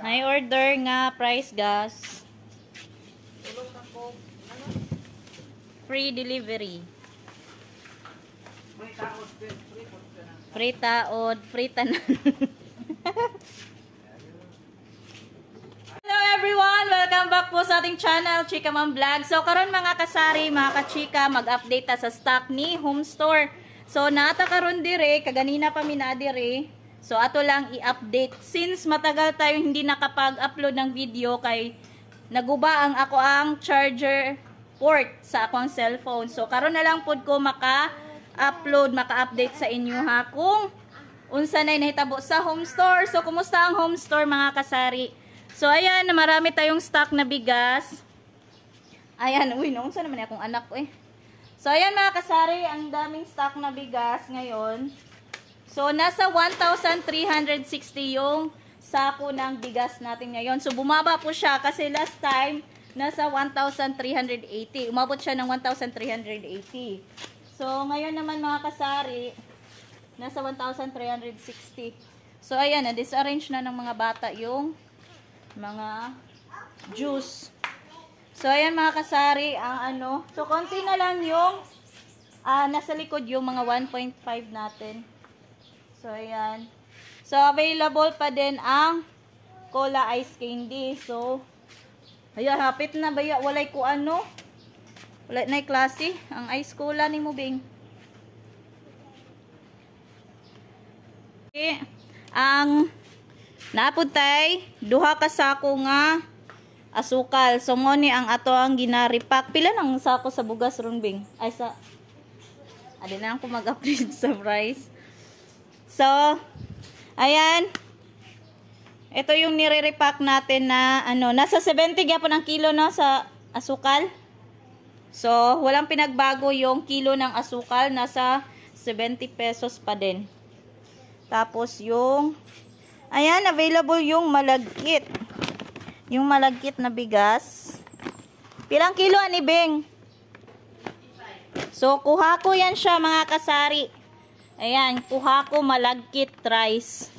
May order nga price gas. Free delivery. Free taod, free tanan. Hello everyone! Welcome back po sa ating channel, Chika Mom Vlog. So karon mga kasari, mga kachika, mag-update ta sa stock ni Home Store. So naata karon dire, kaganina pa mina dire. So ato lang i-update since matagal tayo hindi nakapag-upload ng video kay naguba ang ako ang charger port sa akong cellphone. So karon na lang pod ko maka-upload, maka-update sa inyo ha kung unsa nay nahitabo sa Home Store. So kumusta ang Home Store mga kasari? So ayan, marami tayong stock na bigas. Ayan, uy, naunsa naman akong anak ko eh. So ayan mga kasari, ang daming stock na bigas ngayon. So nasa 1,360 yung sako ng bigas natin ngayon. So bumaba po siya kasi last time nasa 1,380. Umabot siya ng 1,380. So ngayon naman mga kasari, nasa 1,360. So ayan, na-disarrange na ng mga bata yung mga juice. So ayan mga kasari, ang ano. So konti na lang yung nasa likod yung mga 1.5 natin. So ayan. So available pa din ang cola ice candy. So ayan, hapit na baya walay ko ano. Walay na klase ang ice cola ni mo bing. Okay. Ang naaputay duha ka sako nga asukal. So mo ni ang ato ang ginaripak. Pila nang sako sa bugas ron bing? Ay sa adi na ako mag-update sa price. So ayan. Ito yung nire-repack natin na ano, nasa 70 gyapon ang kilo no sa asukal. So walang pinagbago yung kilo ng asukal, nasa 70 pesos pa din. Tapos yung ayan, available yung malagkit. Yung malagkit na bigas. Pilang kilo ani Beng? So kuha ko yan siya mga kasari. Ayan, kuha ko malagkit rice.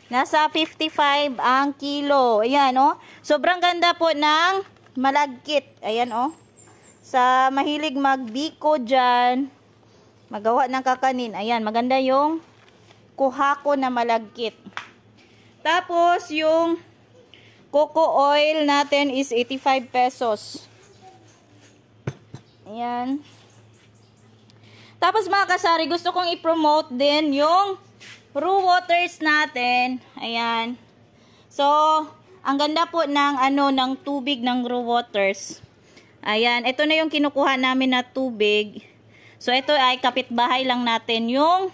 Nasa 55 ang kilo. Ayan oh. Sobrang ganda po ng malagkit. Ayan oh. Sa mahilig magbiko dyan, magawa ng kakanin. Ayan, maganda yung kuha ko na malagkit. Tapos yung coco oil natin is 85 pesos. Ayan. Tapos mga kasari, gusto kong i-promote din yung Rue Waters natin. Ayan. So, ang ganda po ng ano ng tubig ng Rue Waters. Ayan, ito na yung kinukuha namin na tubig. So, ito ay kapitbahay lang natin yung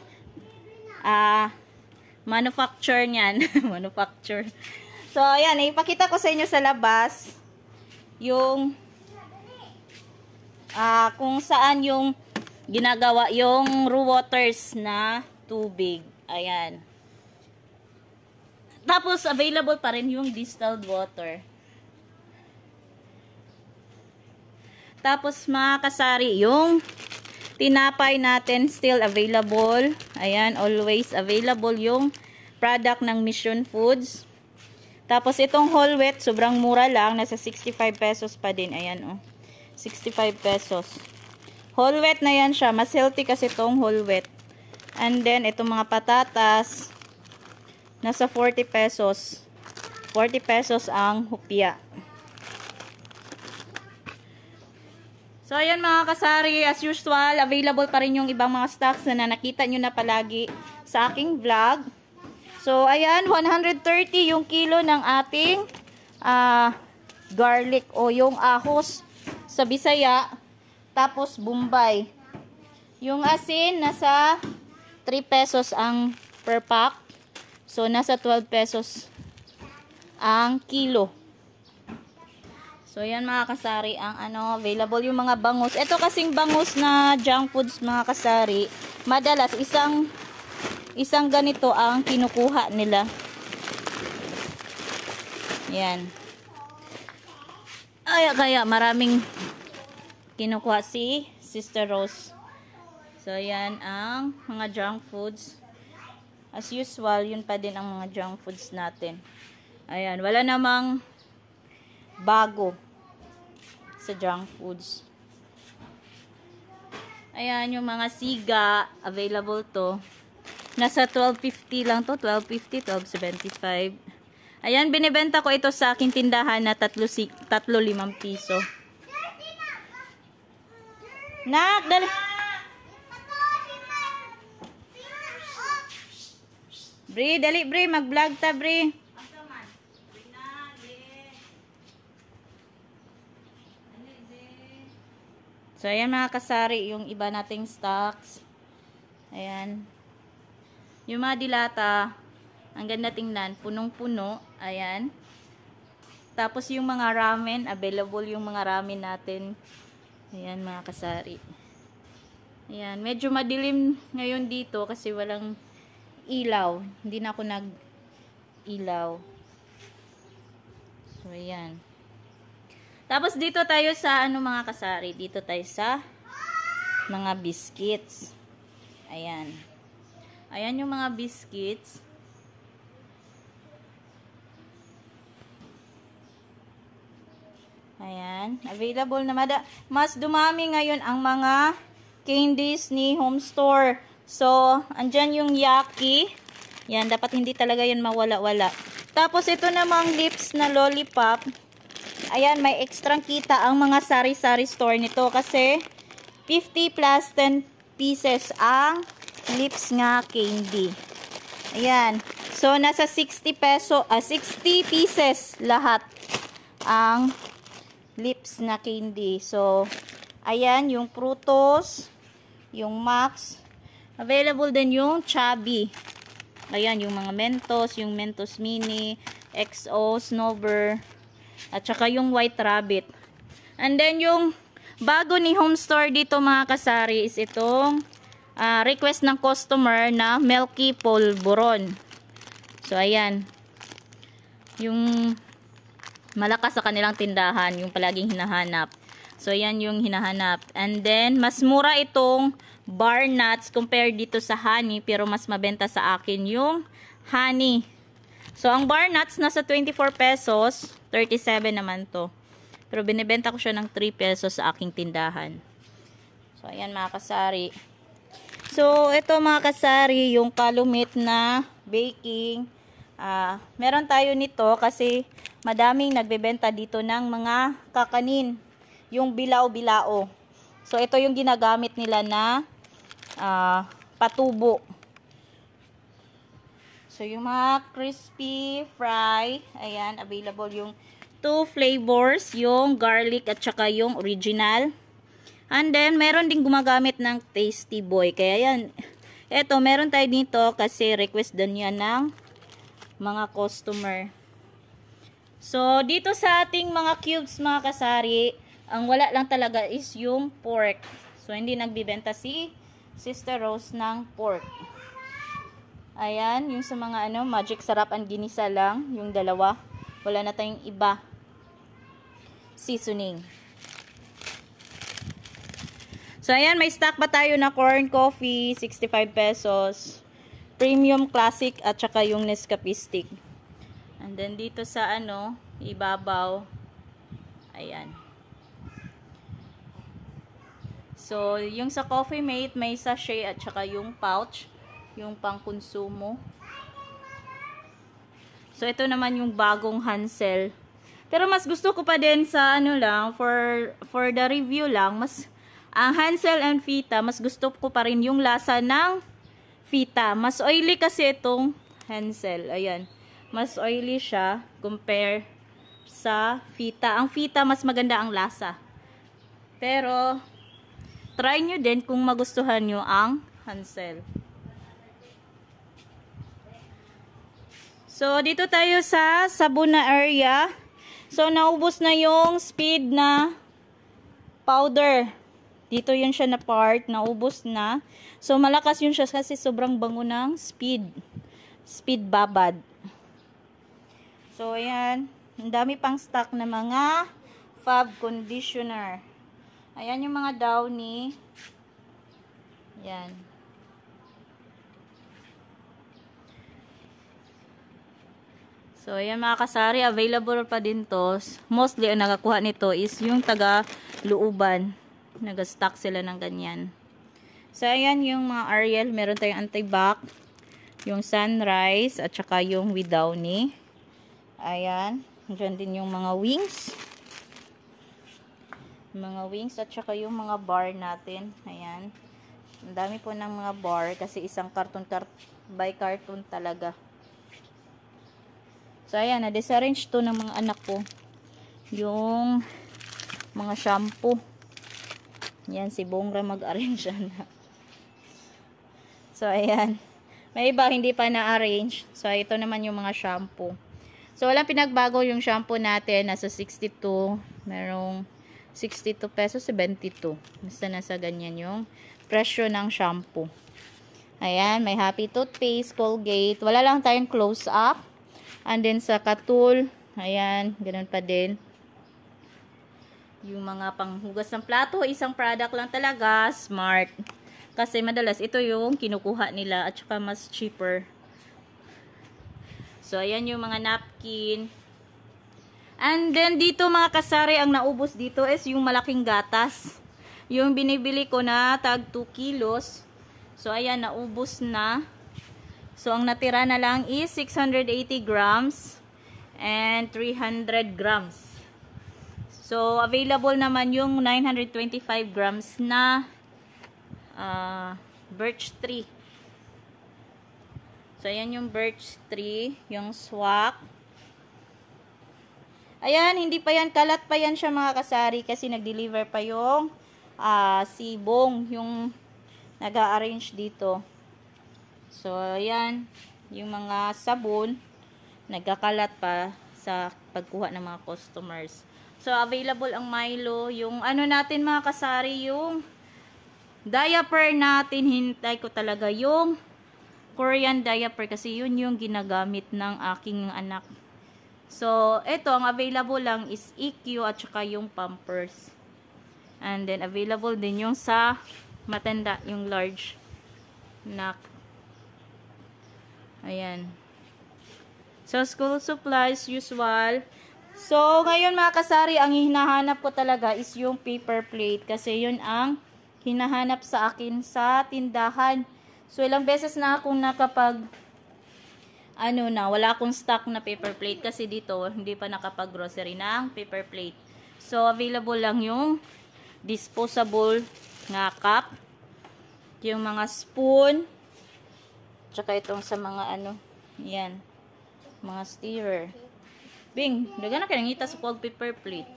manufacture niyan. Manufacture. So, ayan, ipakita ko sa inyo sa labas yung kung saan yung ginagawa yung Rue Waters na tubig. Ayan. Tapos, available pa rin yung distilled water. Tapos, mga kasari, yung tinapay natin still available. Ayan, always available yung product ng Mission Foods. Tapos, itong whole wheat, sobrang mura lang. Nasa 65 pesos pa din. Ayan, oh. 65 pesos. Whole wheat na yan siya. Mas healthy kasi itong whole wheat. And then, itong mga patatas, nasa 40 pesos. 40 pesos ang hupya. So, ayan mga kasari, as usual, available pa rin yung ibang mga stocks na nakita nyo na palagi sa aking vlog. So, ayan, 130 yung kilo ng ating garlic o yung ahos sa Bisaya. Tapos, Bombay. Yung asin, nasa 3 pesos ang per pack. So, nasa 12 pesos ang kilo. So, yan mga kasari, ang ano, available yung mga bangus. Ito kasing bangus na junk foods mga kasari, madalas isang ganito ang kinukuha nila. Yan. Ay, kaya maraming kinukuha si Sister Rose. So, yan ang mga junk foods. As usual, yun pa din ang mga junk foods natin. Ayan, wala namang bago sa junk foods. Ayan, yung mga siga, available to. Nasa 12.50 lang to, 12.50, 12.75. Ayan, binibenta ko ito sa aking tindahan na 3.5 piso. Nak, dali. Bre, dali bre, mag-vlog ta bre. So, ayan mga kasari, yung iba nating stocks. Ayan. Yung mga dilata, ang ganda tingnan, punong-puno. Ayan. Tapos yung mga ramen, available yung mga ramen natin. Ayan mga kasari. Ayan, medyo madilim ngayon dito kasi walang ilaw. Hindi na ako nag-ilaw. So, ayan. Tapos dito tayo sa ano mga kasari. Dito tayo sa mga biscuits. Ayan. Ayan yung mga biscuits. Ayan. Available na mas dumami ngayon ang mga candies ni Home Store. So, andyan yung Yaki. Yan, dapat hindi talaga yan mawala-wala. Tapos, ito namang lips na lollipop. Ayan, may extrang kita ang mga sari-sari store nito kasi 50 plus 10 pieces ang lips nga candy. Ayan. So, nasa 60 pieces lahat ang lips na candy. So, ayan, yung Frutos, yung Max. Available din yung Chubby. Ayan, yung mga Mentos, yung Mentos Mini, XO, Snowbird, at saka yung White Rabbit. And then, yung bago ni Home Store dito mga kasari is itong request ng customer na Milky Polvoron. So, ayan. Yung malakas sa kanilang tindahan, yung palaging hinahanap. So, ayan yung hinahanap. And then, mas mura itong bar nuts compare dito sa honey, pero mas mabenta sa akin yung honey. So, ang bar nuts nasa 24 pesos, 37 naman to. Pero binibenta ko siya ng 3 pesos sa aking tindahan. So, ayan mga kasari. So, ito mga kasari, yung Calumet na baking. Meron tayo nito kasi madaming nagbebenta dito ng mga kakanin. Yung bilao-bilao. So, ito yung ginagamit nila na patubo. So, yung mga crispy fry, ayan, available yung 2 flavors, yung garlic at saka yung original. And then, meron din gumagamit ng Tasty Boy. Kaya yan, eto, meron tayo dito kasi request din yan ng mga customer. So, dito sa ating mga cubes, mga kasari, ang wala lang talaga is yung pork. So, hindi nagbibenta si Sister Rose ng pork. Ayan, yung sa mga Magic Sarap and ginisa lang, yung dalawa. Wala na tayong iba seasoning. So, ayan, may stock pa tayo na corn coffee, 65 pesos. Premium classic at saka yung Nescafe stick. And then, dito sa ibabaw, ayan. So, yung sa Coffee Mate, may sachet at saka yung pouch. Yung pang-konsumo. So, ito naman yung bagong Hansel. Pero mas gusto ko pa din sa lang, for the review lang, ang Hansel and Fita, mas gusto ko pa rin yung lasa ng Fita. Mas oily kasi itong Hansel. Ayan. Mas oily siya compare sa Fita. Ang Fita, mas maganda ang lasa. Pero, try nyo din kung magustuhan nyo ang Hansel. So, dito tayo sa Sabuna area. So, naubos na yung speed na powder. Dito yun siya na part. Naubos na. So, malakas yun siya kasi sobrang bango ng speed. Speed babad. So, ayan. Ang dami pang stock na mga Fab conditioner. Ayan yung mga Downy. Ayan. So, ayan mga kasari, available pa din to. Mostly, ang nakakuha nito is yung taga-looban. Nag-stock sila ng ganyan. So, ayan yung mga Ariel. Meron tayong anti-back, yung Sunrise, at saka yung with Downy. Ayan. Diyan din yung mga wings. Mga wings, at saka yung mga bar natin. Ayan. Ang dami po ng mga bar kasi isang carton by carton talaga. So, ayan, na-disarrange to ng mga anak ko. Yung mga shampoo. Yan, si Bongra mag-arrange na. So, ayan. May iba, hindi pa na-arrange. So, ito naman yung mga shampoo. So, walang pinagbago yung shampoo natin. Nasa 62. Merong 62 pesos, 72. Basta nasa ganyan yung presyo ng shampoo. Ayan, may Happy Toothpaste, Colgate. Wala lang tayong close-up. And then sa Katul, ayan, ganun pa din. Yung mga panghugas ng plato, isang product lang talaga, Smart. Kasi madalas ito yung kinukuha nila at saka mas cheaper. So, ayan yung mga napkin. And then dito mga kasari, ang naubos dito is yung malaking gatas. Yung binibili ko na tag 2 kilos. So, ayan, naubos na. So, ang natira na lang is 680 grams and 300 grams. So, available naman yung 925 grams na birch tree. So, ayan yung birch tree, yung swak. Ayan, hindi pa yan, kalat pa yan siya mga kasari kasi nag-deliver pa yung si Bong, yung nag-a-arrange dito. So, ayan, yung mga sabon, nagkakalat pa sa pagkuha ng mga customers. So, available ang Milo. Yung ano natin mga kasari, yung diaper natin, hintay ko talaga yung Korean diaper kasi yun yung ginagamit ng aking anak. So, ito, ang available lang is EQ at saka yung Pampers. And then, available din yung sa matanda, yung large na. Ayan. So, school supplies, usual. So, ngayon mga kasari, ang hinahanap ko talaga is yung paper plate. Kasi yun ang hinahanap sa akin sa tindahan. So, ilang beses na akong nakapag, wala akong stock na paper plate. Kasi dito, hindi pa nakapag-grocery ng paper plate. So, available lang yung disposable nga cup. Yung mga spoon. Tsaka itong sa mga yan, mga stirrer. Bing, daga na kinangita sa kuwag paper plate.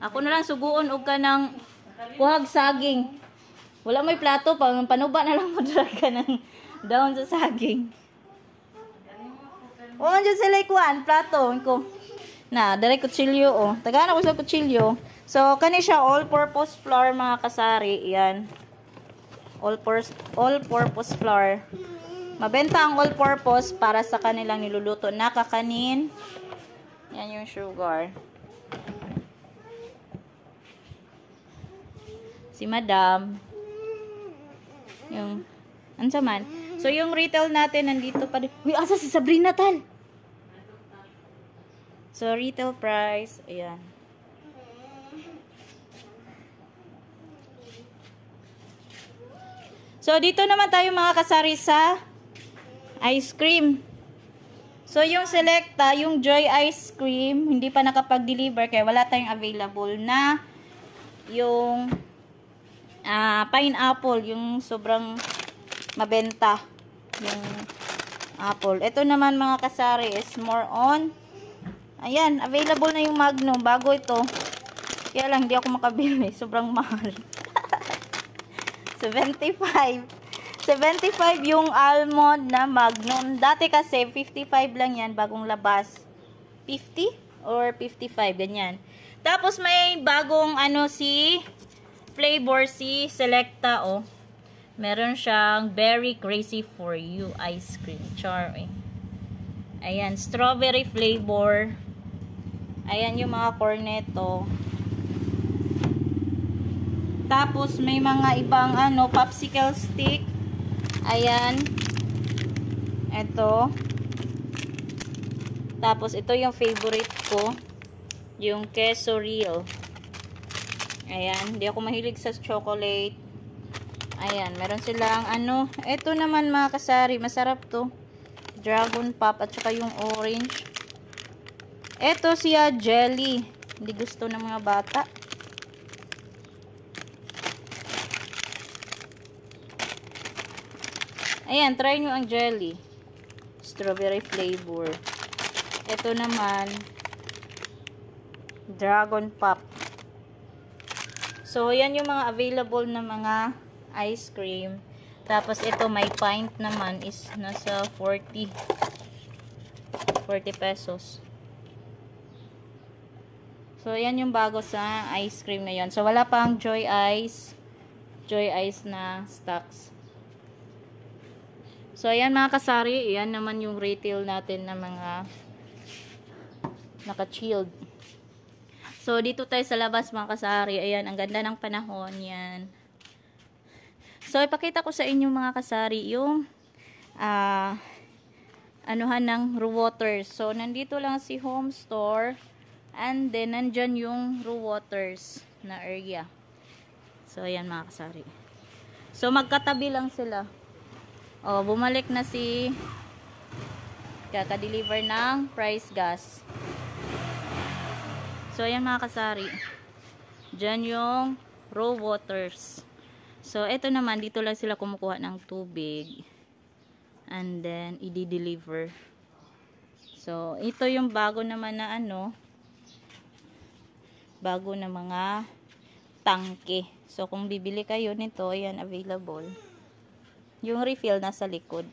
Ako na lang suguon og ka ng kuwag saging. Wala may plato, panuba na lang mo ka ng down sa saging. O, dyan sila ikuan, plato. Ko. Na, dari kutsilyo, oh. Tagaan ako sa kutsilyo. So, kani siya all-purpose flour, mga kasari. Yan. All-purpose flour. Mabenta ang all-purpose para sa kanilang niluluto na kakanin. Yan yung sugar. Si Madam. Yung, ansa man. So, yung retail natin, nandito pa rin. Uy, asa si Sabrina, tan? So, retail price. Ayan. So, dito naman tayo mga kasari sa ice cream. So, yung Selecta, yung Joy Ice Cream, hindi pa nakapag-deliver kaya wala tayong available na yung pineapple, yung sobrang mabenta yung apple. Ito naman mga kasari is more on, ayan, available na yung Magnum, bago ito. Kaya lang, hindi ako makabili. Sobrang mahal. 75 yung almond na Magnum. Dati kasi 55 lang yan bagong labas. 50 or 55 ganyan. Tapos may bagong si flavor si Selecta, oh. Meron siyang Berry Crazy for You ice cream. Char, eh. Ayan, strawberry flavor. Ayan yung mga cornetto. Tapos may mga ibang popsicle stick. Ayan. Ito. Tapos, ito yung favorite ko. Yung queso real. Ayan. Hindi ako mahilig sa chocolate. Ayan. Meron silang ano. Ito naman mga kasari. Masarap to. Dragon pop at saka yung orange. Ito siya jelly. Hindi gusto ng mga bata. Ayan. Try nyo ang jelly. Strawberry flavor. Ito naman, dragon pop. So, yan yung mga available na mga ice cream. Tapos, ito, may pint naman is nasa 40 pesos. So, yan yung bago sa ice cream na yon. So, wala pang Joy Ice na stocks. So, ayan mga kasari, yan naman yung retail natin na mga naka-chilled. So, dito tayo sa labas mga kasari. Ayan, ang ganda ng panahon. Yan. So, ipakita ko sa inyo mga kasari yung anuhan ng Rue Waters. So, nandito lang si Home Store. And then, nandyan yung Rue Waters na area. So, ayan mga kasari. So, magkatabi lang sila. O, bumalik na si kaka-deliver ng Price Gas. So, ayan mga kasari. Diyan yung Rue Waters. So, ito naman, dito lang sila kumukuha ng tubig. And then, i-deliver. So, ito yung bago naman na ano, bago na mga tangke. So, kung bibili kayo nito, ayan, available. Yung refill nasa likod.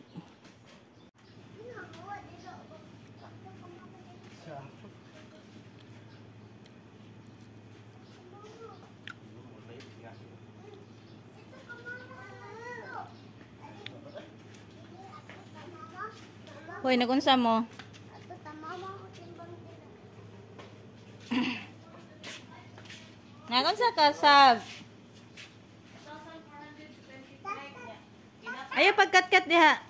Hoy, nagunsa mo? Nagunsa ka, Sab? Ayaw, pagkat-kat diha.